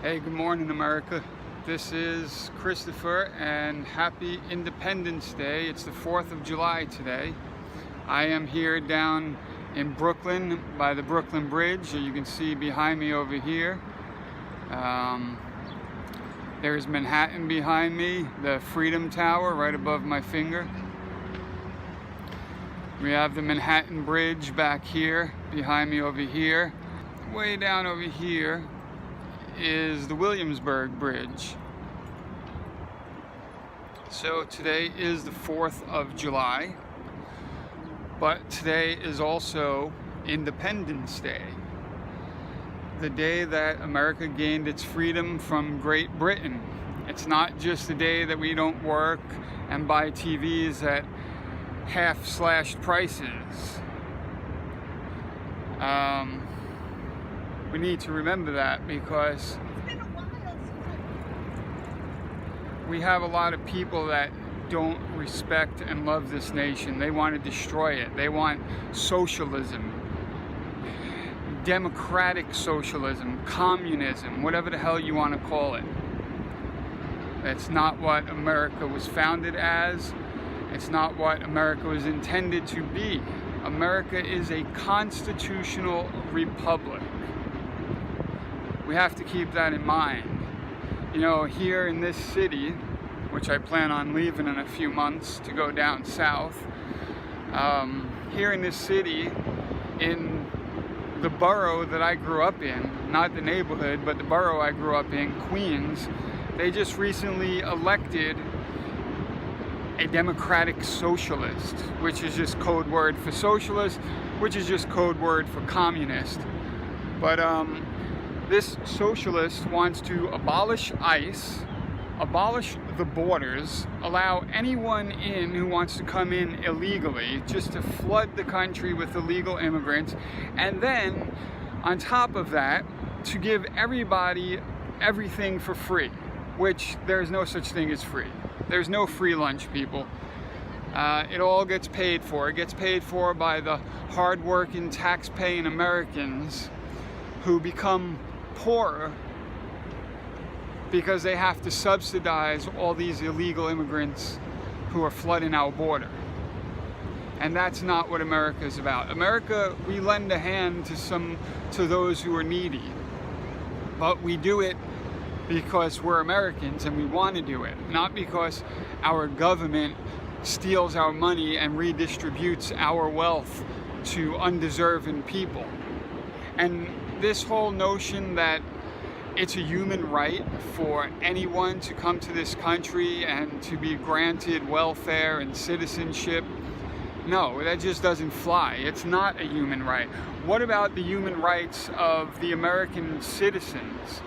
Hey, good morning, America. This is Christopher, and happy Independence Day. It's the 4th of July today. I am here down in Brooklyn by the Brooklyn Bridge. You can see behind me over here. There's Manhattan behind me, the Freedom Tower right above my finger. We have the Manhattan Bridge back here behind me over here. Way down over here is the Williamsburg Bridge. So today is the 4th of July, but today is also Independence Day, the day that America gained its freedom from Great Britain. It's not just the day that we don't work and buy TVs at half-slashed prices. We need to remember that because we have a lot of people that don't respect and love this nation. They want to destroy it. They want socialism, democratic socialism, communism, whatever the hell you want to call it. That's not what America was founded as. It's not what America was intended to be. America is a constitutional republic. We have to keep that in mind. You know, here in this city, which I plan on leaving in a few months to go down south, here in this city, in the borough that I grew up in, not the neighborhood, but the borough I grew up in, Queens, they just recently elected a democratic socialist, which is just code word for socialist, which is just code word for communist. But this socialist wants to abolish ICE, abolish the borders, allow anyone in who wants to come in illegally, just to flood the country with illegal immigrants, and then on top of that, to give everybody everything for free, which there's no such thing as free. There's no free lunch, people. It all gets paid for. It gets paid for by the hard-working, tax-paying Americans who become poorer because they have to subsidize all these illegal immigrants who are flooding our border. And that's not what America is about. America, we lend a hand to those who are needy, but we do it because we're Americans and we want to do it, not because our government steals our money and redistributes our wealth to undeserving people. And this whole notion that it's a human right for anyone to come to this country and to be granted welfare and citizenship, no, that just doesn't fly. It's not a human right. What about the human rights of the American citizens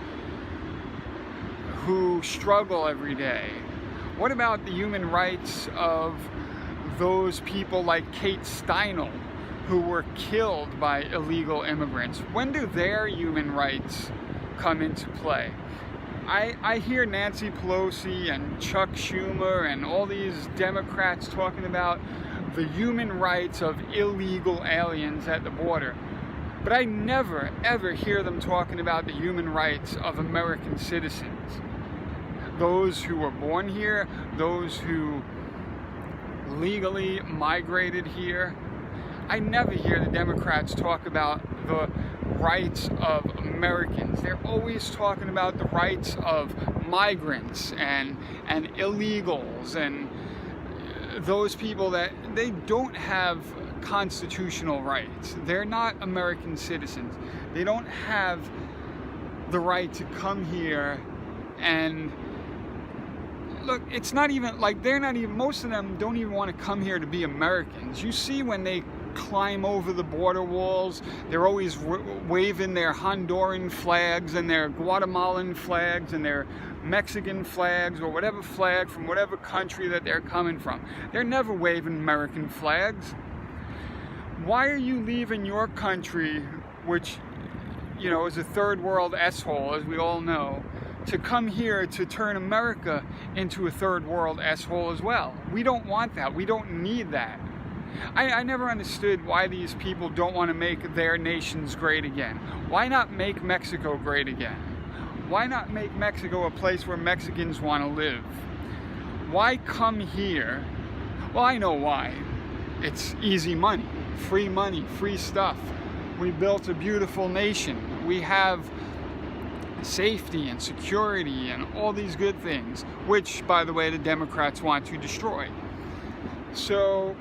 who struggle every day? What about the human rights of those people like Kate Steinle who were killed by illegal immigrants? When do their human rights come into play? I hear Nancy Pelosi and Chuck Schumer and all these Democrats talking about the human rights of illegal aliens at the border, but I never ever hear them talking about the human rights of American citizens. Those who were born here, those who legally migrated here. I never hear the Democrats talk about the rights of Americans. They're always talking about the rights of migrants and illegals and those people that they don't have constitutional rights. They're not American citizens. They don't have the right to come here and look, it's not even like most of them don't even want to come here to be Americans. You see when they climb over the border walls, they're always waving their Honduran flags and their Guatemalan flags and their Mexican flags or whatever flag from whatever country that they're coming from. They're never waving American flags. Why are you leaving your country, which, you know, is a third world S-hole, as we all know, to come here to turn America into a third world S-hole as well? We don't want that. We don't need that. I never understood why these people don't want to make their nations great again. Why not make Mexico great again? Why not make Mexico a place where Mexicans want to live? Why come here? Well, I know why. It's easy money, free stuff. We built a beautiful nation. We have safety and security and all these good things, which, by the way, the Democrats want to destroy. So,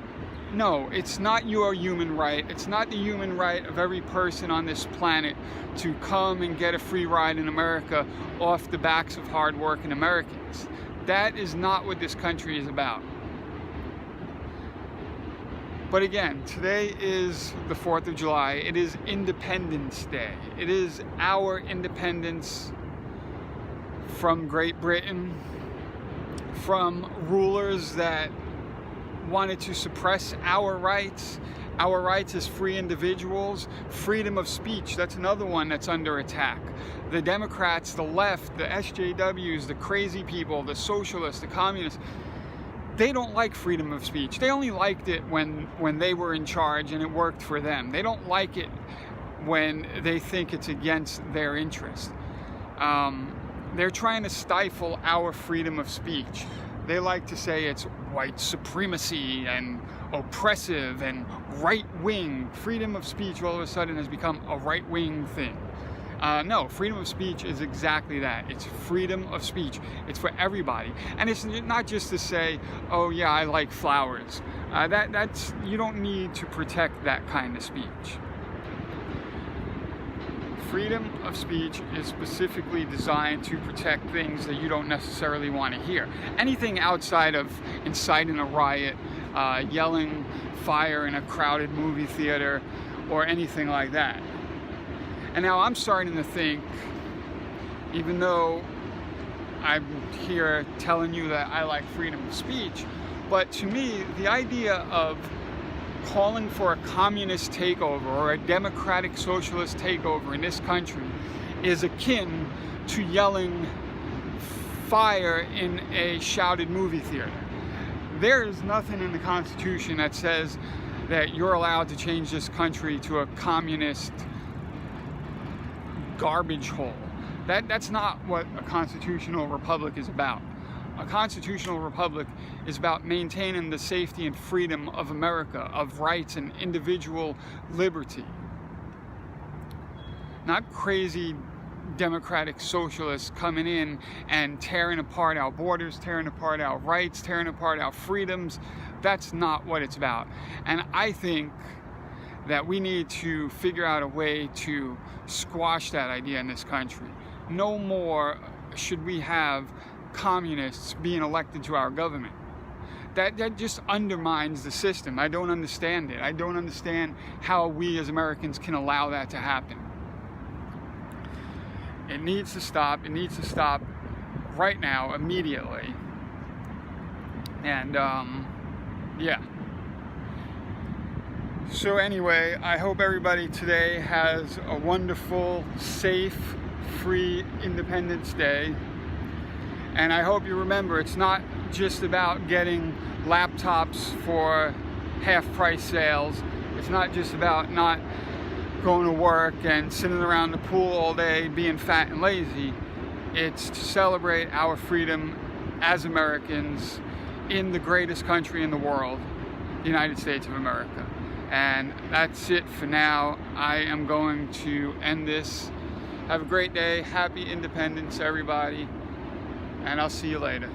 no, it's not your human right. It's not the human right of every person on this planet to come and get a free ride in America off the backs of hard-working Americans. That is not what this country is about. But again, today is the 4th of July. It is Independence Day. It is our independence from Great Britain, from rulers that wanted to suppress our rights as free individuals. Freedom of speech, that's another one that's under attack. The Democrats, the left, the SJWs, the crazy people, the socialists, the communists, they don't like freedom of speech. They only liked it when they were in charge and it worked for them. They don't like it when they think it's against their interest. They're trying to stifle our freedom of speech. They like to say it's white supremacy and oppressive and right-wing. Freedom of speech all of a sudden has become a right-wing thing. No, freedom of speech is exactly that. It's freedom of speech. It's for everybody. And it's not just to say, oh yeah, I like flowers. That's you don't need to protect that kind of speech. Freedom of speech is specifically designed to protect things that you don't necessarily want to hear. Anything outside of inciting a riot, yelling fire in a crowded movie theater, or anything like that. And now I'm starting to think, even though I'm here telling you that I like freedom of speech, but to me, the idea of calling for a communist takeover or a democratic socialist takeover in this country is akin to yelling fire in a shouted movie theater. There is nothing in the Constitution that says that you're allowed to change this country to a communist garbage hole. That's not what a constitutional republic is about. A constitutional republic is about maintaining the safety and freedom of America, of rights and individual liberty. Not crazy democratic socialists coming in and tearing apart our borders, tearing apart our rights, tearing apart our freedoms. That's not what it's about. And I think that we need to figure out a way to squash that idea in this country. No more should we have communists being elected to our government. That just undermines the system. I don't understand it. I don't understand how we as Americans can allow that to happen. It needs to stop. It needs to stop right now, immediately. And yeah. So anyway, I hope everybody today has a wonderful, safe, free Independence Day. And I hope you remember, it's not just about getting laptops for half-price sales. It's not just about not going to work and sitting around the pool all day being fat and lazy. It's to celebrate our freedom as Americans in the greatest country in the world, the United States of America. And that's it for now. I am going to end this. Have a great day. Happy Independence, everybody. And I'll see you later.